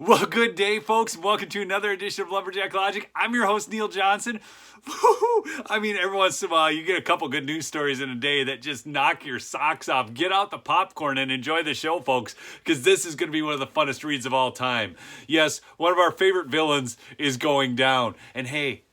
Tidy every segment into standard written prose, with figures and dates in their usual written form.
Well, good day, folks. Welcome to another edition of Lumberjack Logic. I'm your host, Neil Johnson. I mean, every once in a while, you get a couple good news stories in a day that just knock your socks off. Get out the popcorn and enjoy the show, folks, because this is going to be one of the funnest reads of all time. Yes, one of our favorite villains is going down. And hey,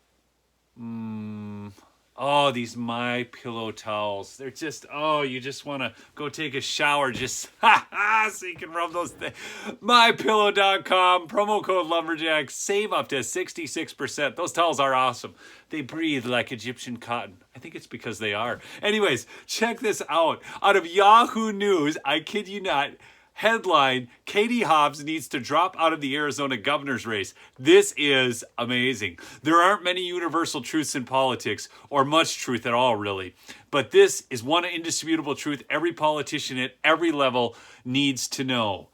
oh, these My Pillow towels. They're just, oh, you just want to go take a shower just so you can rub those things. MyPillow.com, promo code Lumberjack, save up to 66%. Those towels are awesome. They breathe like Egyptian cotton. I think it's because they are. Anyways, check this out. Out of Yahoo News, I kid you not, headline, Katie Hobbs needs to drop out of the Arizona governor's race. This is amazing. There aren't many universal truths in politics, or much truth at all, really. But this is one indisputable truth every politician at every level needs to know.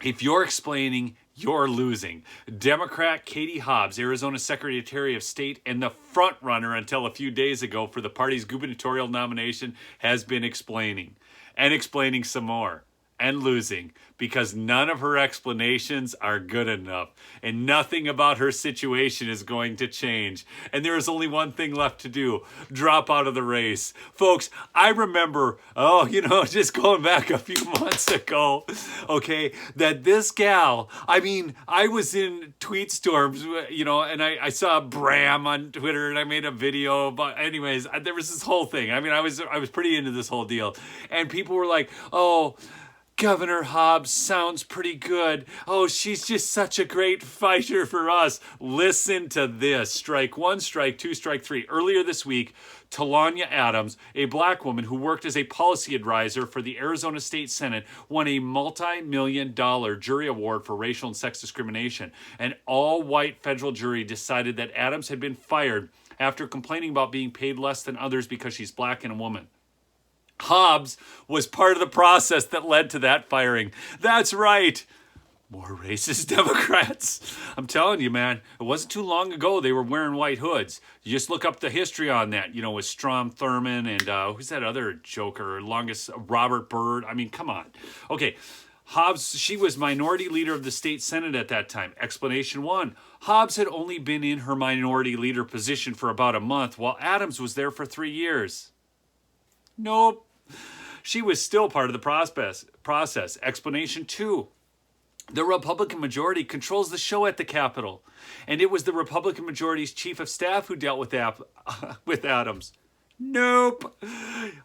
If you're explaining, you're losing. Democrat Katie Hobbs, Arizona Secretary of State and the front runner until a few days ago for the party's gubernatorial nomination, has been explaining. And explaining some more. And losing, because none of her explanations are good enough, and nothing about her situation is going to change. And there is only one thing left to do: drop out of the race. Folks, I remember, just going back a few months ago, okay, that this gal, I was in tweet storms, and I saw Bram on Twitter, and I made a video, but anyways, there was this whole thing. I was pretty into this whole deal, and people were like, oh, Governor Hobbs sounds pretty good. Oh, she's just such a great fighter for us. Listen to this. Strike one, strike two, strike three. Earlier this week, Talonya Adams, a black woman who worked as a policy advisor for the Arizona State Senate, won a multi-million-dollar jury award for racial and sex discrimination. An all-white federal jury decided that Adams had been fired after complaining about being paid less than others because she's black and a woman. Hobbs was part of the process that led to that firing. That's right. More racist Democrats. I'm telling you, man, it wasn't too long ago they were wearing white hoods. You just look up the history on that, with Strom Thurmond and who's that other joker, Robert Byrd. Come on. Okay, Hobbs, she was minority leader of the state Senate at that time. Explanation one, Hobbs had only been in her minority leader position for about a month, while Adams was there for 3 years. Nope. She was still part of the process. Explanation two. The Republican majority controls the show at the Capitol, and it was the Republican majority's chief of staff who dealt with Adams. Nope.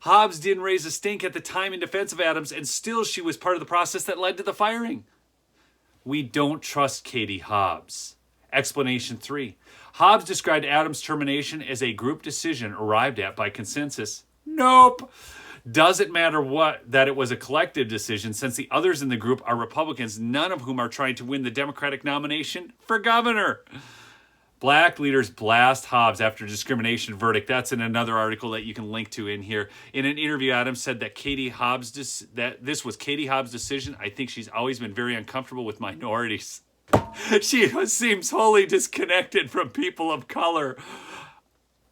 Hobbs didn't raise a stink at the time in defense of Adams, and still she was part of the process that led to the firing. We don't trust Katie Hobbs. Explanation three. Hobbs described Adams' termination as a group decision arrived at by consensus. Nope. Doesn't matter that it was a collective decision, since the others in the group are Republicans, none of whom are trying to win the Democratic nomination for governor. Black leaders blast Hobbs after discrimination verdict. That's in another article that you can link to in here. In an interview, Adams said that this was Katie Hobbs' decision. I think she's always been very uncomfortable with minorities. She seems wholly disconnected from people of color.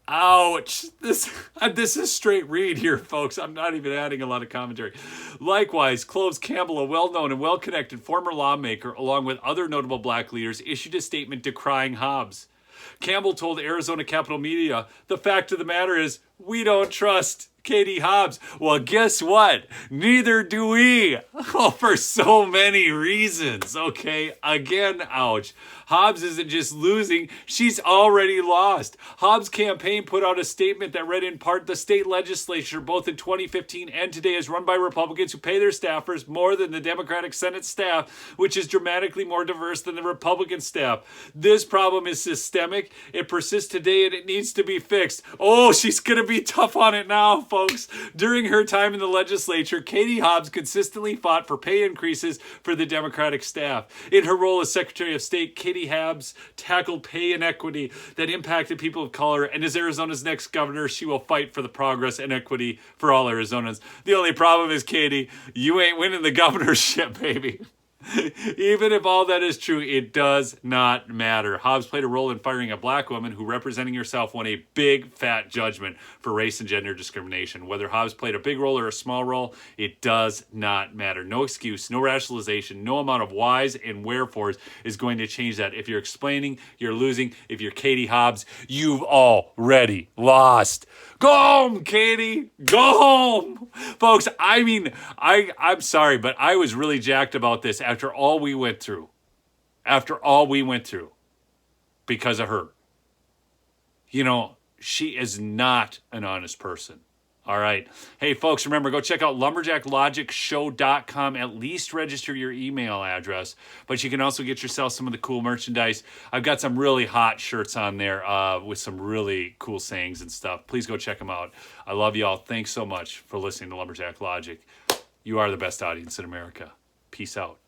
Ouch. This is straight read here, folks. I'm not even adding a lot of commentary. Likewise, Cloves Campbell, a well-known and well-connected former lawmaker, along with other notable black leaders, issued a statement decrying Hobbs. Campbell told Arizona Capital Media, the fact of the matter is, we don't trust Katie Hobbs. Well, guess what? Neither do we. Oh, for so many reasons. Okay, again, ouch. Hobbs isn't just losing, she's already lost. Hobbs' campaign put out a statement that read in part, the state legislature, both in 2015 and today, is run by Republicans who pay their staffers more than the Democratic Senate staff, which is dramatically more diverse than the Republican staff. This problem is systemic. It persists today and it needs to be fixed. Oh, she's going to be tough on it now, folks. During her time in the legislature, Katie Hobbs consistently fought for pay increases for the Democratic staff. In her role as Secretary of State, Katie Hobbs tackled pay inequity that impacted people of color, and as Arizona's next governor, she will fight for the progress and equity for all Arizonans. The only problem is, Katie, you ain't winning the governorship, baby. Even if all that is true, it does not matter. Hobbs played a role in firing a black woman who, representing herself, won a big fat judgment for race and gender discrimination. Whether Hobbs played a big role or a small role, it does not matter. No excuse, no rationalization, no amount of whys and wherefores is going to change that. If you're explaining, you're losing. If you're Katie Hobbs, you've already lost. Go home, Katie. Go home. Folks, I mean, I'm sorry, but I was really jacked about this after all we went through. After all we went through because of her. You know, she is not an honest person. All right. Hey, folks, remember, go check out lumberjacklogicshow.com. At least register your email address. But you can also get yourself some of the cool merchandise. I've got some really hot shirts on there with some really cool sayings and stuff. Please go check them out. I love y'all. Thanks so much for listening to Lumberjack Logic. You are the best audience in America. Peace out.